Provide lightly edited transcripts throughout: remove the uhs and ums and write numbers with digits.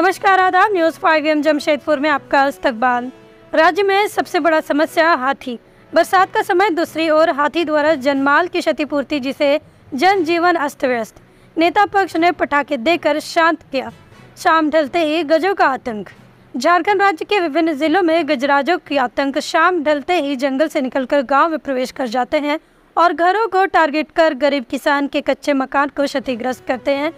नमस्कार, आदाब। न्यूज़ 5 जमशेदपुर में आपका इस्तकबाल। राज्य में सबसे बड़ा समस्या हाथी। बरसात का समय, दूसरी ओर हाथी द्वारा जनमाल की क्षतिपूर्ति, जिसे जनजीवन अस्त व्यस्त। नेता पक्ष ने पटाखे देकर शांत किया। शाम ढलते ही गजों का आतंक। झारखंड राज्य के विभिन्न जिलों में गजराजों की आतंक शाम ढलते ही जंगल से निकलकर गांव में प्रवेश कर जाते हैं और घरों को टारगेट कर गरीब किसान के कच्चे मकान को क्षतिग्रस्त करते हैं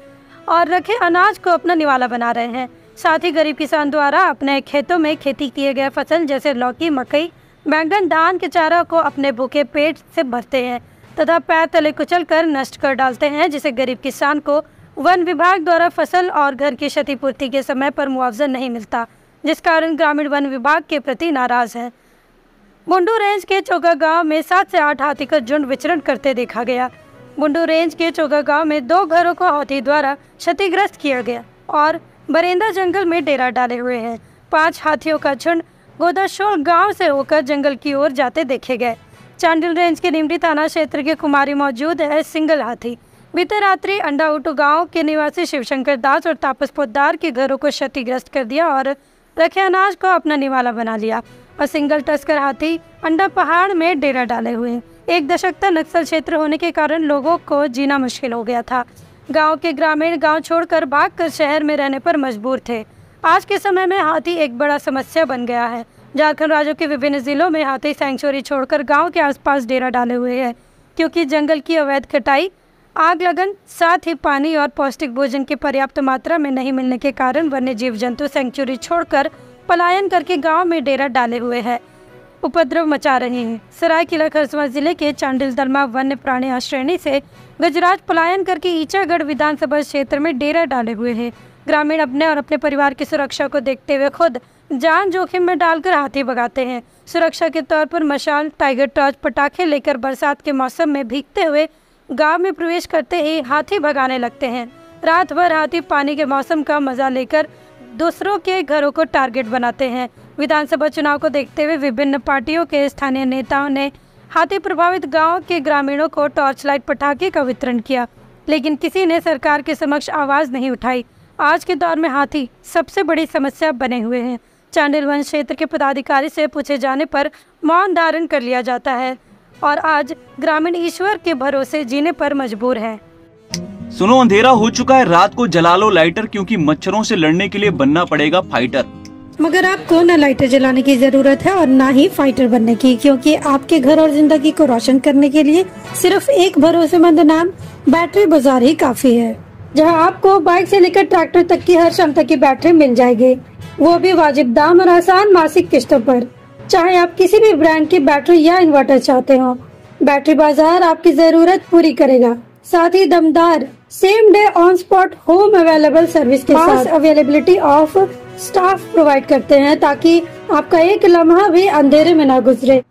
और रखे अनाज को अपना निवाला बना रहे हैं। साथ ही गरीब किसान द्वारा अपने खेतों में खेती किए गए फसल जैसे लौकी, मकई, बैंगन, धान के चारा को अपने भूखे पेट से भरते हैं तथा पैर तले कुचल कर नष्ट कर डालते हैं, जिसे गरीब किसान को वन विभाग द्वारा फसल और घर की क्षतिपूर्ति के समय पर मुआवजा नहीं मिलता, जिस कारण ग्रामीण वन विभाग के प्रति नाराज है। बुंडू रेंज के चोगा गांव में 7 से 8 हाथी का झुंड विचरण करते देखा गया। बुंडू रेंज के चोगा गांव में 2 घरों को हाथी द्वारा क्षतिग्रस्त किया गया और बरेंदा जंगल में डेरा डाले हुए हैं। 5 हाथियों का झुंड गोदाशोल गांव से होकर जंगल की ओर जाते देखे गए। चांडिल रेंज के निमडी थाना क्षेत्र के कुमारी मौजूद है सिंगल हाथी। बीते रात्रि अंडाउटू गांव के निवासी शिवशंकर दास और तापस पोद्दार के घरों को क्षतिग्रस्त कर दिया और रखे अनाज को अपना निवाला बना लिया। और सिंगल तस्कर हाथी अंडा पहाड़ में डेरा डाले हुए। 1 दशक तक नक्सल क्षेत्र होने के कारण लोगों को जीना मुश्किल हो गया था। गांव के ग्रामीण गांव छोड़कर भागकर शहर में रहने पर मजबूर थे। आज के समय में हाथी एक बड़ा समस्या बन गया है। झारखंड राज्य के विभिन्न जिलों में हाथी सैंक्चुअरी छोड़कर गांव के आसपास डेरा डाले हुए हैं, क्योंकि जंगल की अवैध कटाई, आग लगन, साथ ही पानी और पौष्टिक भोजन की पर्याप्त मात्रा में नहीं मिलने के कारण वन्य जीव जंतु सैंक्चुअरी छोड़कर पलायन करके गांव में डेरा डाले हुए हैं, उपद्रव मचा रहे हैं। सरायकेला खरसावां जिले के चांडिल दलमा वन्य प्राणी आश्रयणी से गजराज पलायन करके ईचागढ़ विधानसभा क्षेत्र में डेरा डाले हुए हैं। ग्रामीण अपने और अपने परिवार की सुरक्षा को देखते हुए खुद जान जोखिम में डालकर हाथी भगाते हैं। सुरक्षा के तौर पर मशाल, टाइगर टॉर्च, पटाखे लेकर बरसात के मौसम में भीगते हुए गांव में प्रवेश करते ही हाथी भगाने लगते हैं। रात भर हाथी पानी के मौसम का मजा लेकर दूसरों के घरों को टारगेट बनाते हैं। विधानसभा चुनाव को देखते हुए विभिन्न पार्टियों के स्थानीय नेताओं ने हाथी प्रभावित गांव के ग्रामीणों को टॉर्च लाइट पटाखे का वितरण किया, लेकिन किसी ने सरकार के समक्ष आवाज नहीं उठाई। आज के दौर में हाथी सबसे बड़ी समस्या बने हुए हैं। चांडिल वन क्षेत्र के पदाधिकारी से पूछे जाने पर मौन धारण कर लिया जाता है और आज ग्रामीण ईश्वर के भरोसे जीने पर मजबूर है। सुनो, अंधेरा हो चुका है, रात को जला लो लाइटर, क्योंकि मच्छरों से लड़ने के लिए बनना पड़ेगा फाइटर। मगर आपको न लाइटर जलाने की जरूरत है और न ही फाइटर बनने की, क्योंकि आपके घर और जिंदगी को रोशन करने के लिए सिर्फ एक भरोसेमंद नाम बैटरी बाजार ही काफी है, जहां आपको बाइक से लेकर ट्रैक्टर तक की हर क्षमता की बैटरी मिल जाएगी, वो भी वाजिब दाम और आसान मासिक किस्तों पर। चाहे आप किसी भी ब्रांड की बैटरी या इन्वर्टर चाहते हो, बैटरी बाजार आपकी जरूरत पूरी करेगा। साथ ही दमदार same day on spot home available service के साथ अवेलेबिलिटी ऑफ स्टाफ प्रोवाइड करते हैं, ताकि आपका एक लम्हा भी अंधेरे में ना गुजरे।